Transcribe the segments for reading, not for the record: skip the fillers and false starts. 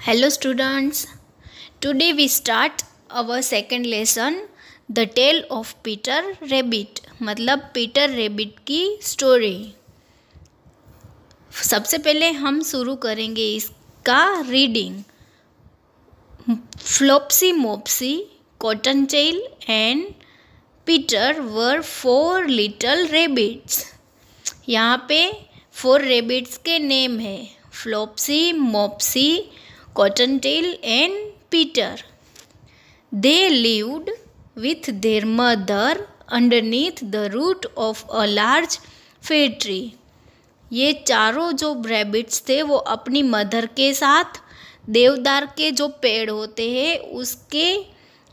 Hello students, today we start our second lesson The Tale of Peter Rabbit मतलब Peter Rabbit की story. सबसे पहले हम शुरू करेंगे इसका reading. Flopsy Mopsy Cottontail and Peter were 4 little rabbits. यहाँ पे 4 रैबिट्स के नेम है फ्लॉप्सी मोप्सी Cottontail and Peter. They lived with their mother underneath the root of a large fir tree. ये चारों जो रैबिट्स थे वो अपनी मदर के साथ देवदार के जो पेड़ होते हैं उसके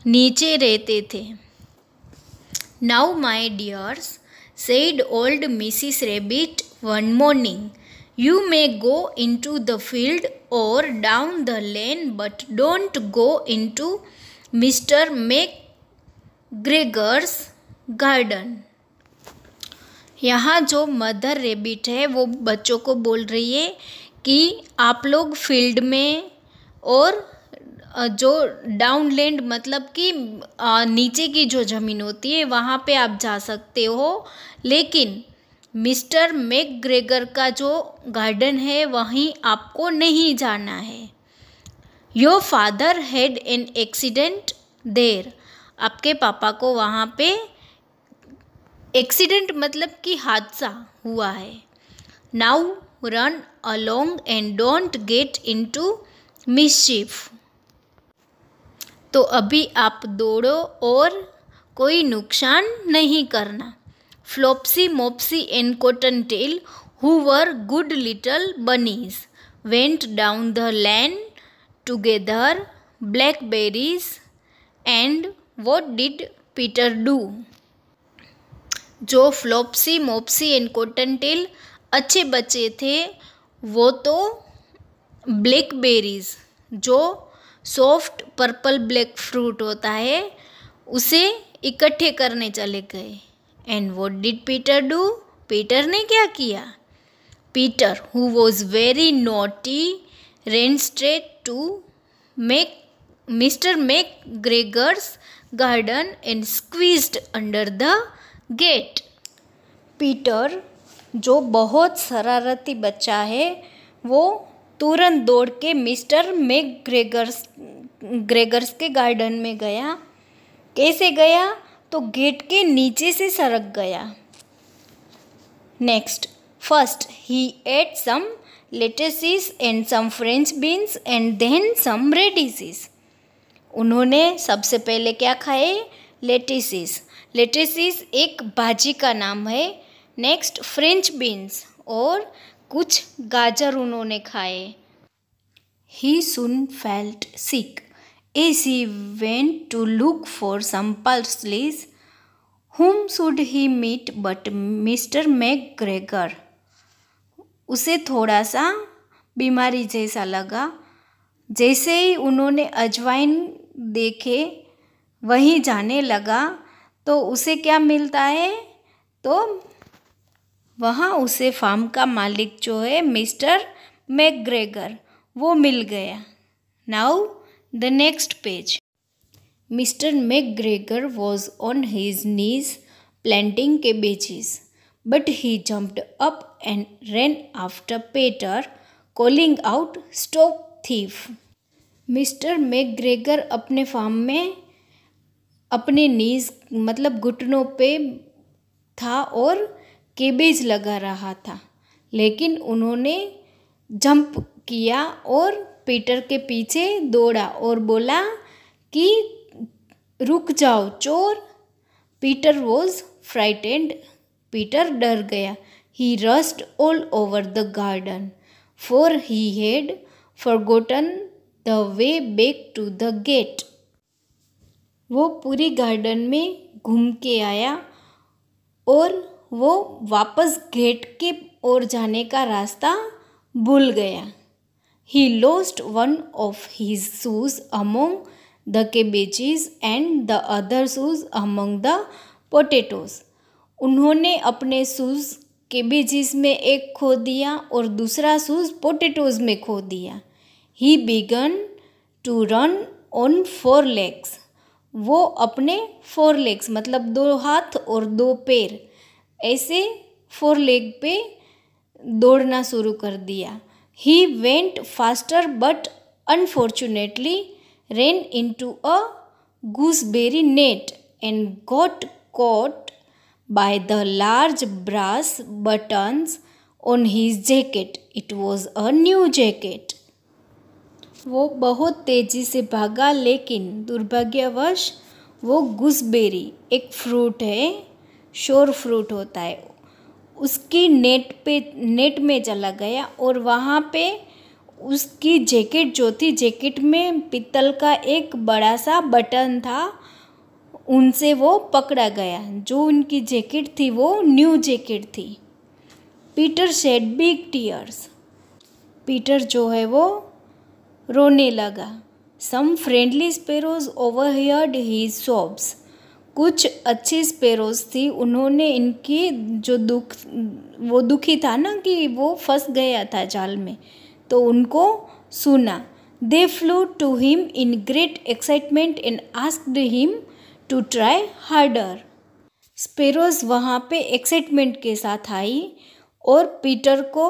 नीचे रहते थे। Now my dears, said old Mrs. Rabbit one morning, you may go into the field or down the lane, but don't go into Mr. McGregor's garden. यहाँ जो मदर रेबिट है वो बच्चों को बोल रही है कि आप लोग फील्ड में और जो डाउन लैंड मतलब कि नीचे की जो ज़मीन होती है वहाँ पे आप जा सकते हो, लेकिन मिस्टर मैकग्रेगर का जो गार्डन है वहीं आपको नहीं जाना है। Your father had an accident there. आपके पापा को वहाँ पे एक्सीडेंट मतलब कि हादसा हुआ है। Now run along and don't get into मिसचिफ। तो अभी आप दौड़ो और कोई नुकसान नहीं करना। Flopsy, Mopsy and Cottontail, who were good little bunnies, went down the lane to gather blackberries. And what did Peter do? जो फ्लॉप्सी मोप्सी एंड कॉटनटेल अच्छे बच्चे थे वो तो ब्लैकबेरीज जो सॉफ्ट पर्पल ब्लैक फ्रूट होता है उसे इकट्ठे करने चले गए। And what did Peter do? Peter ने क्या किया? Peter who was very naughty ran straight to Mr. McGregor's garden and squeezed under the gate. Peter जो बहुत शरारती बच्चा है वो तुरंत दौड़ के मिस्टर मैकग्रेगर्स के गार्डन में गया। कैसे गया? तो गेट के नीचे से सरक गया। Next, first he ate some lettuces and some French beans and then some radishes. उन्होंने सबसे पहले क्या खाए? लेटेसिस। लेटेसिस एक भाजी का नाम है। नेक्स्ट फ्रेंच बीन्स और कुछ गाजर उन्होंने खाए। He soon felt sick as he went to look for some parsley. Whom should he meet but Mr. McGregor? उसे थोड़ा सा बीमारी जैसा लगा। जैसे ही उन्होंने अजवाइन देखे वहीं जाने लगा तो उसे क्या मिलता है? तो वहाँ उसे फार्म का मालिक जो है मिस्टर मैकग्रेगर वो मिल गया। Now The next page. Mr. McGregor was on his knees planting cabbages, but he jumped up and ran after Peter, calling out, "Stop thief!" Mister McGregor अपने फार्म में अपने नीज मतलब घुटनों पे था और केबेज लगा रहा था, लेकिन उन्होंने जंप किया और पीटर के पीछे दौड़ा और बोला कि रुक जाओ चोर। Peter was frightened. पीटर डर गया। He rushed all over the garden for he had forgotten the way back to the gate. वो पूरी गार्डन में घूम के आया और वो वापस गेट के ओर जाने का रास्ता भूल गया। He lost one of his shoes among the cabbages and the other shoes among the potatoes. उन्होंने अपने शूज़ केबेजेस में एक खो दिया और दूसरा शूज़ पोटैटोज़ में खो दिया। He began to run on 4 legs. वो अपने 4 legs मतलब 2 हाथ और 2 पैर ऐसे 4 leg पे दौड़ना शुरू कर दिया. He went faster but unfortunately ran into a gooseberry net and got caught by the large brass buttons on his jacket. It was a new jacket. वो बहुत तेजी से भागा लेकिन दुर्भाग्यवश वो गूसबेरी एक फ्रूट है, शोर फ्रूट होता है, उसकी नेट में चला गया और वहाँ पे उसकी जैकेट जो थी, जैकेट में पीतल का एक बड़ा सा बटन था, उनसे वो पकड़ा गया. जो उनकी जैकेट थी वो न्यू जैकेट थी. Peter shed big tears. Peter जो है वो रोने लगा. Some friendly sparrows overheard his sobs. कुछ अच्छी स्पैरोज थी, उन्होंने इनकी जो वो दुखी था ना कि वो फंस गया था जाल में, तो उनको सुना. They flew to him in great excitement and asked him to try harder. Sparrows वहाँ पे एक्साइटमेंट के साथ आई और पीटर को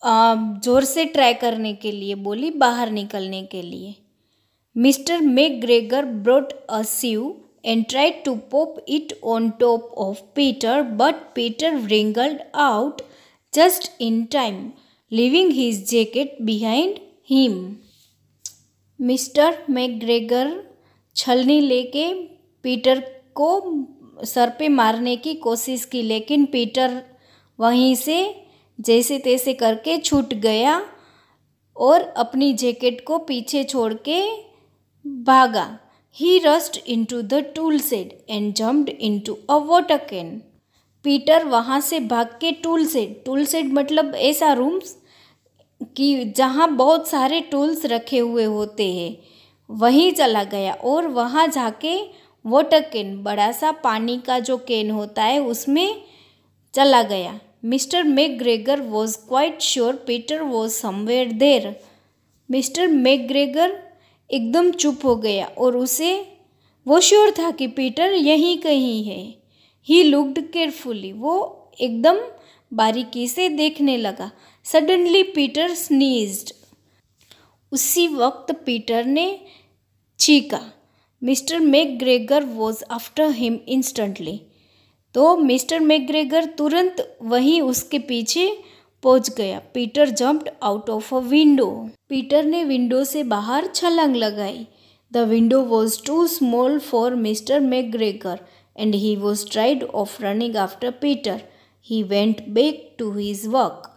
ज़ोर से ट्राई करने के लिए बोली, बाहर निकलने के लिए. Mister McGregor brought a sieve and tried to pop it on top of Peter, but Peter wriggled out just in time, leaving his jacket behind him. Mister McGregor छलनी लेके पीटर को सर पे मारने की कोशिश की, लेकिन पीटर वहीं से जैसे तैसे करके छूट गया और अपनी जैकेट को पीछे छोड़ के भागा. He rushed into the tool shed and jumped into a water can. Peter वहाँ से भाग के टूल सेट मतलब ऐसा रूम्स कि जहाँ बहुत सारे टूल्स रखे हुए होते हैं, वहीं चला गया और वहाँ जाके वाटर कैन, बड़ा सा पानी का जो कैन होता है, उसमें चला गया. Mister McGregor was quite sure Peter was somewhere there. Mister McGregor एकदम चुप हो गया और उसे वो श्योर था कि पीटर यहीं कहीं है. He looked carefully. वो एकदम बारीकी से देखने लगा. Suddenly Peter sneezed. उसी वक्त पीटर ने चीखा. Mister McGregor was after him instantly. तो मिस्टर मैकग्रेगर तुरंत वहीं उसके पीछे पहुंच गया. Peter jumped out of a window. Peter ने विंडो से बाहर छलांग लगाई. The window was too small for mister McGregor and he was tried of running after Peter. He went back to his work.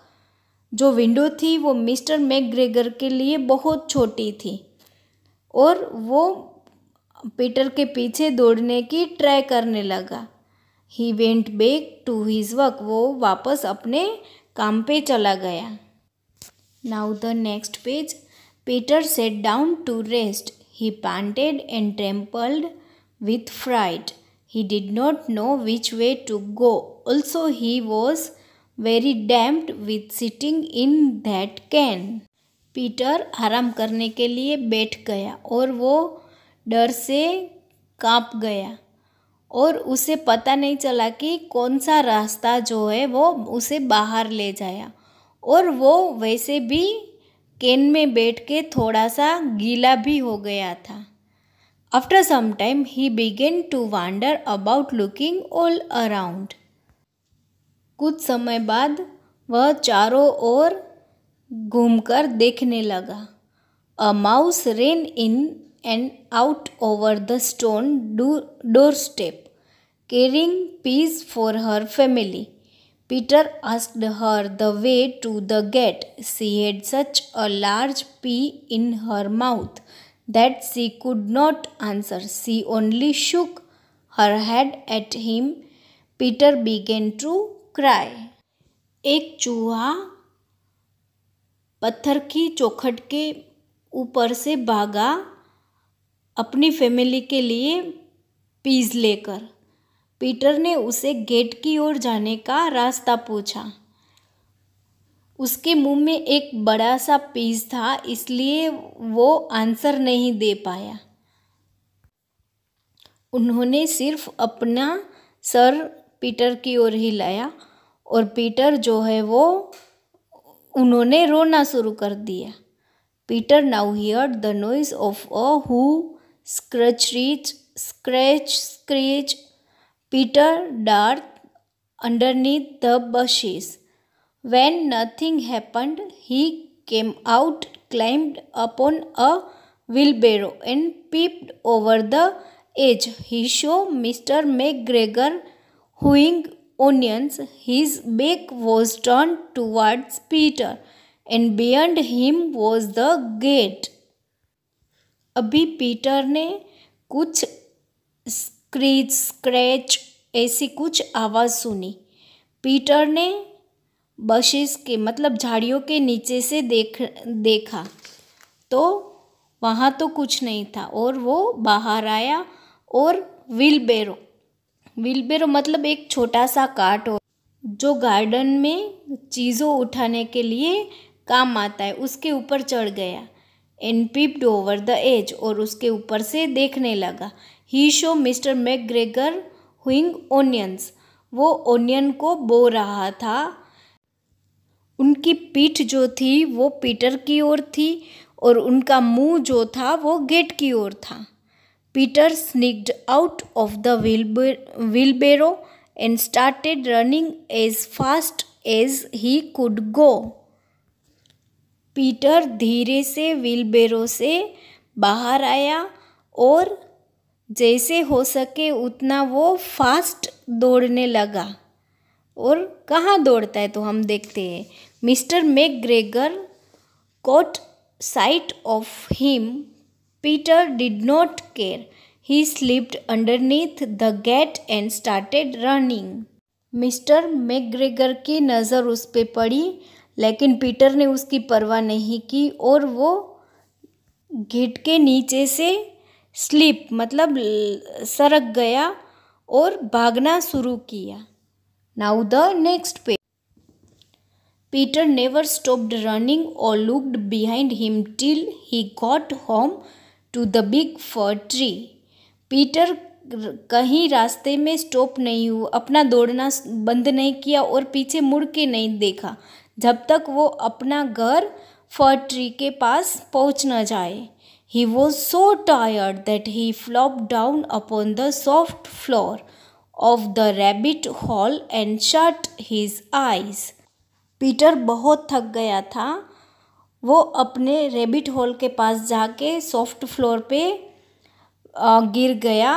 जो विंडो थी वो mister McGregor के लिए बहुत छोटी थी और वो पीटर के पीछे दौड़ने की ट्राई करने लगा. He went back to his work. वो वापस अपने काम पे चला गया. Now the next page. Peter sat down to rest. He panted and trembled with fright. He did not know which way to go. Also he was very damped with sitting in that can. Peter आराम करने के लिए बैठ गया और वो डर से कांप गया और उसे पता नहीं चला कि कौन सा रास्ता जो है वो उसे बाहर ले जाया. और वो वैसे भी कैन में बैठ के थोड़ा सा गीला भी हो गया था. After some time he began to wander about looking all around. कुछ समय बाद वह चारों ओर घूमकर देखने लगा. A mouse ran in and out over the stone doorstep carrying peas for her family. Peter asked her the way to the gate. She had such a large pea in her mouth that she could not answer. She only shook her head at him. Peter began to cry. एक चूहा पत्थर की चौखट के ऊपर से भागा अपनी फैमिली के लिए पीस लेकर. पीटर ने उसे गेट की ओर जाने का रास्ता पूछा. उसके मुंह में एक बड़ा सा पीस था, इसलिए वो आंसर नहीं दे पाया। उन्होंने सिर्फ अपना सर पीटर की ओर हिलाया और पीटर जो है वो उन्होंने रोना शुरू कर दिया। Peter now heard the noise of a who scratch Peter dart underneath the bushes. When nothing happened, he came out, climbed upon a wheelbarrow, and peeped over the edge. He saw Mr. McGregor hoeing onions. His back was turned towards Peter, and beyond him was the gate. अभी Peter ने कुछ scratch ऐसी कुछ आवाज़ सुनी। Peter ने buses के मतलब झाड़ियों के नीचे से देखा तो वहाँ तो कुछ नहीं था और वो बाहर आया और व्हीलबेरो मतलब एक छोटा सा कार्ट हो जो गार्डन में चीज़ों उठाने के लिए काम आता है, उसके ऊपर चढ़ गया। And peeped over the edge और उसके ऊपर से देखने लगा। He saw Mr McGregor hoeing onions, वो ओनियन को बो रहा था। उनकी पीठ जो थी वो पीटर की ओर थी और उनका मुंह जो था वो गेट की ओर था। Peter sneaked out of the wheelbarrow and started running as fast as he could go. Peter धीरे से व्हीलबेरो से बाहर आया और जैसे हो सके उतना वो फास्ट दौड़ने लगा। और कहाँ दौड़ता है तो हम देखते हैं। Mister McGregor caught sight of him. Peter did not care. He slipped underneath the gate and started running. Mister McGregor की नज़र उस पे पड़ी, लेकिन पीटर ने उसकी परवाह नहीं की और वो गेट के नीचे से स्लिप मतलब सरक गया और भागना शुरू किया। Now the next page. Peter never stopped running और looked behind him till he got home to the big fir tree. Peter कहीं रास्ते में स्टॉप नहीं हुआ, अपना दौड़ना बंद नहीं किया और पीछे मुड़ के नहीं देखा जब तक वो अपना घर फर ट्री के पास पहुंच न जाए। He was so tired that he flopped down upon the soft floor of the rabbit hole and shut his eyes. Peter बहुत थक गया था। वो अपने रैबिट हॉल के पास जाके सॉफ्ट फ्लोर पे गिर गया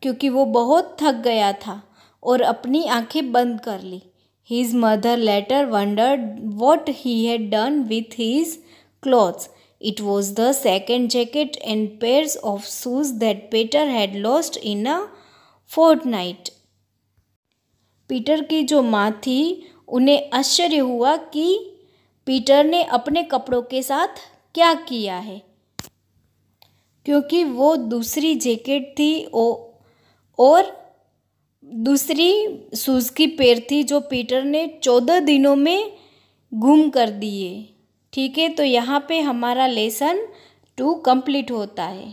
क्योंकि वो बहुत थक गया था और अपनी आंखें बंद कर ली। His mother later wondered what he had done with his clothes. It was the second jacket and pairs of shoes that Peter had lost in a fortnight. Peter की जो माँ थी उन्हें आश्चर्य हुआ कि पीटर ने अपने कपड़ों के साथ क्या किया है, क्योंकि वो दूसरी जैकेट थी और दूसरी शूज़ की पेयर थी जो पीटर ने 14 दिनों में गुम कर दिए। ठीक है, तो यहाँ पे हमारा लेसन 2 कंप्लीट होता है।